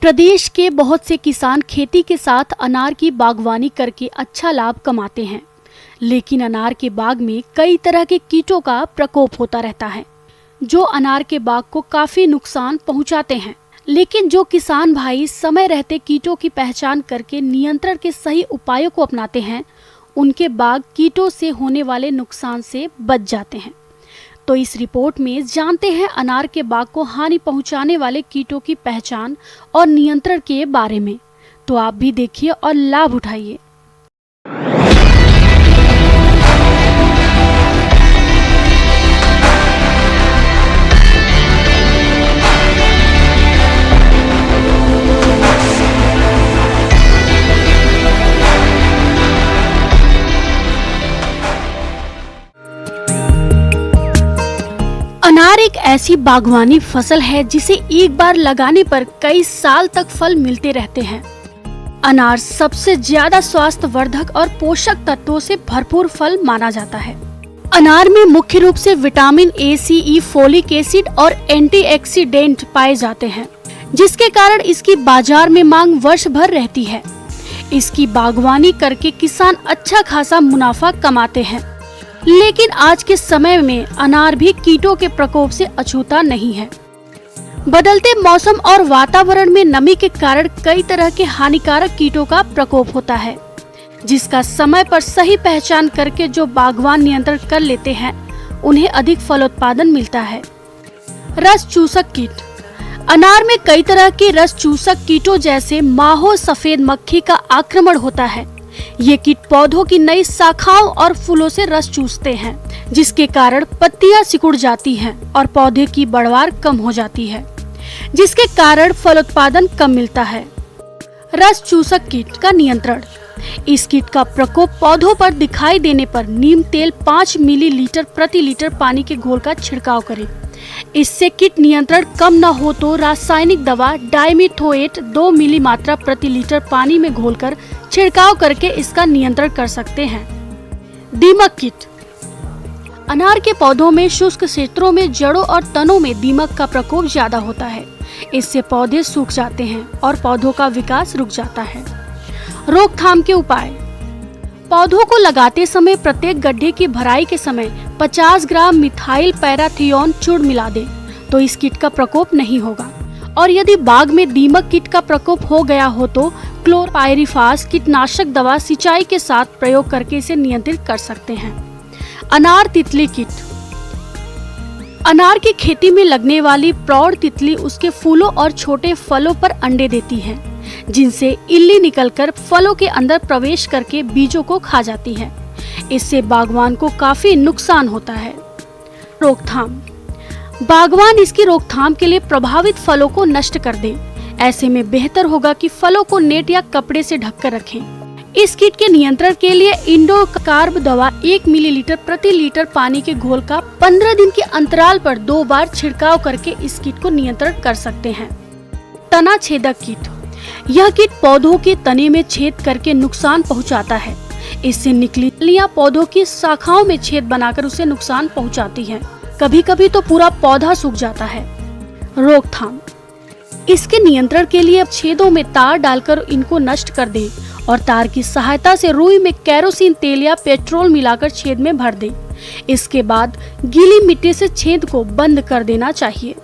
प्रदेश के बहुत से किसान खेती के साथ अनार की बागवानी करके अच्छा लाभ कमाते हैं, लेकिन अनार के बाग में कई तरह के कीटों का प्रकोप होता रहता है, जो अनार के बाग को काफी नुकसान पहुंचाते हैं। लेकिन जो किसान भाई समय रहते कीटों की पहचान करके नियंत्रण के सही उपायों को अपनाते हैं, उनके बाग कीटों से होने वाले नुकसान से बच जाते हैं। तो इस रिपोर्ट में जानते हैं अनार के बाग को हानि पहुंचाने वाले कीटों की पहचान और नियंत्रण के बारे में। तो आप भी देखिए और लाभ उठाइए। अनार एक ऐसी बागवानी फसल है जिसे एक बार लगाने पर कई साल तक फल मिलते रहते हैं। अनार सबसे ज्यादा स्वास्थ्यवर्धक और पोषक तत्वों से भरपूर फल माना जाता है। अनार में मुख्य रूप से vitamin A, C, E, folic acid और एंटीऑक्सीडेंट पाए जाते हैं, जिसके कारण इसकी बाजार में मांग वर्ष भर रहती है। इसकी बागवानी करके किसान अच्छा खासा मुनाफा कमाते हैं। लेकिन आज के समय में अनार भी कीटों के प्रकोप से अछूता नहीं है। बदलते मौसम और वातावरण में नमी के कारण कई तरह के हानिकारक कीटों का प्रकोप होता है, जिसका समय पर सही पहचान करके जो बागवान नियंत्रण कर लेते हैं, उन्हें अधिक फलोत्पादन मिलता है। रस चूसक कीट। अनार में कई तरह के रस चूसक कीटों जैसे माहो सफेद मक्खी का आक्रमण होता है। ये कीट पौधों की नई शाखाओं और फूलों से रस चूसते हैं, जिसके कारण पत्तियां सिकुड़ जाती हैं और पौधे की बढ़वार कम हो जाती है, जिसके कारण फलोत्पादन कम मिलता है। रस चूसक कीट का नियंत्रण। इस कीट का प्रकोप पौधों पर दिखाई देने पर नीम तेल 5 मिलीलीटर प्रति लीटर पानी के घोल का छिड़काव करें। इससे कीट नियंत्रण कम न हो तो रासायनिक दवा डाइमिथोएट 2 मिली मात्रा प्रति लीटर पानी में घोलकर छिड़काव करके इसका नियंत्रण कर सकते हैं। दीमक कीट। अनार के पौधों में शुष्क क्षेत्रों में जड़ों और तनों में दीमक का प्रकोप ज्यादा होता है। इससे पौधे सूख जाते हैं और पौधों का विकास रुक जाता है। रोकथाम के उपाय। पौधों को लगाते समय प्रत्येक गड्ढे की भराई के समय 50 ग्राम मिथाइल पैराथियोन चूर्ण मिला दें, तो इस कीट का प्रकोप नहीं होगा। और यदि बाग में दीमक कीट का प्रकोप हो गया हो तो क्लोरपाइरिफास कीटनाशक दवा सिंचाई के साथ प्रयोग करके इसे नियंत्रित कर सकते हैं। अनार तितली कीट। अनार की खेती में लगने वाली प्रौढ़ तितली उसके फूलों और छोटे फलों पर अंडे देती है, जिनसे इल्ली निकलकर फलों के अंदर प्रवेश करके बीजों को खा जाती है। इससे बागवान को काफी नुकसान होता है। रोकथाम। बागवान इसकी रोकथाम के लिए प्रभावित फलों को नष्ट कर दे। ऐसे में बेहतर होगा कि फलों को नेट या कपड़े से ढककर रखें। इस कीट के नियंत्रण के लिए इंडोकार्ब दवा 1 मिलीलीटर प्रति लीटर पानी के घोल का 15 दिन के अंतराल पर 2 बार छिड़काव करके इस कीट को नियंत्रण कर सकते हैं। तना छेदक कीट। यह कीट पौधों के तने में छेद करके नुकसान पहुंचाता है। इससे निकली इल्लियां पौधों की शाखाओं में छेद बनाकर उसे नुकसान पहुंचाती हैं। कभी कभी तो पूरा पौधा सूख जाता है। रोकथाम। इसके नियंत्रण के लिए छेदों में तार डालकर इनको नष्ट कर दें और तार की सहायता से रुई में केरोसिन तेल या पेट्रोल मिलाकर छेद में भर दें। इसके बाद गीली मिट्टी से छेद को बंद कर देना चाहिए।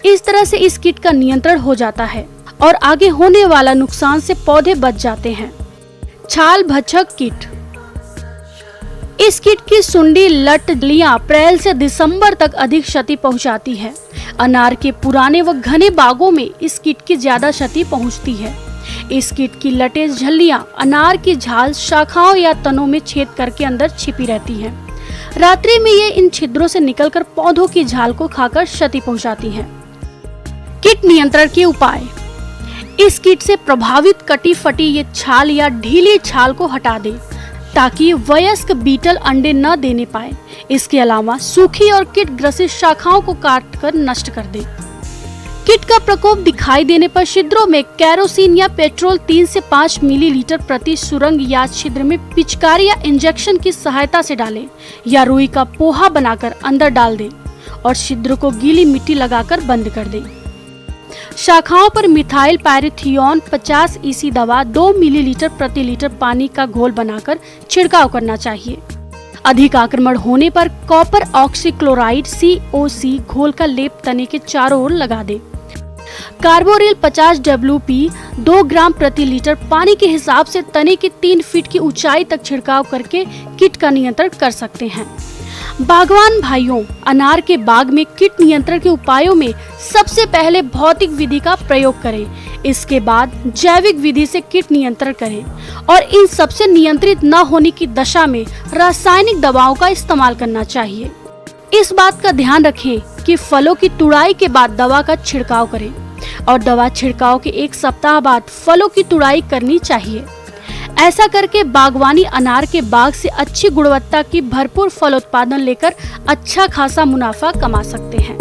इस तरह से इस कीट का नियंत्रण हो जाता है और आगे होने वाला नुकसान से पौधे बच जाते हैं। छाल भक्षक कीट। इस कीट की सुंडी लटलियां अप्रैल से दिसंबर तक अधिक क्षति पहुंचाती है। अनार के पुराने व घने बागों में इस कीट की ज्यादा क्षति पहुंचती है। इस कीट की लटे झल्लियां अनार की झाल शाखाओं या तनों में छेद करके अंदर छिपी रहती हैं। रात्रि में ये इन छिद्रों से निकलकर पौधों की झाल को खाकर क्षति पहुंचाती हैं। कीट नियंत्रण के उपाय। इस कीट से प्रभावित कटी फटी ये छाल या ढीली छाल को हटा दें, ताकि वयस्क बीटल अंडे न देने पाए। इसके अलावा सूखी और कीट ग्रसित शाखाओं को काटकर नष्ट कर दें। कीट का प्रकोप दिखाई देने पर छिद्रों में केरोसिन या पेट्रोल 3 से 5 मिलीलीटर प्रति सुरंग या छिद्र में पिचकारी या इंजेक्शन की सहायता से डालें या रुई का पोहा बनाकर अंदर डाल दें और छिद्र को गीली मिट्टी लगाकर बंद कर दें। शाखाओं पर मिथाइल पायरेथियोन 50 EC दवा 2 मिलीलीटर प्रति लीटर पानी का घोल बनाकर छिड़काव करना चाहिए। अधिक आक्रमण होने पर कॉपर ऑक्सीक्लोराइड COC घोल का लेप तने के चारों ओर लगा दें। कार्बोरिल 50 WP 2 ग्राम प्रति लीटर पानी के हिसाब से तने के 3 फीट की ऊंचाई तक छिड़काव करके कीट का नियंत्रण कर सकते हैं। बागवान भाइयों, अनार के बाग में कीट नियंत्रण के उपायों में सबसे पहले भौतिक विधि का प्रयोग करें। इसके बाद जैविक विधि से कीट नियंत्रण करें और इन सबसे नियंत्रित न होने की दशा में रासायनिक दवाओं का इस्तेमाल करना चाहिए। इस बात का ध्यान रखें कि फलों की तुड़ाई के बाद दवा का छिड़काव करें और दवा छिड़काव के 1 सप्ताह बाद फलों की तुड़ाई करनी चाहिए। ऐसा करके बागवानी अनार के बाग से अच्छी गुणवत्ता की भरपूर फल उत्पादन लेकर अच्छा खासा मुनाफा कमा सकते हैं।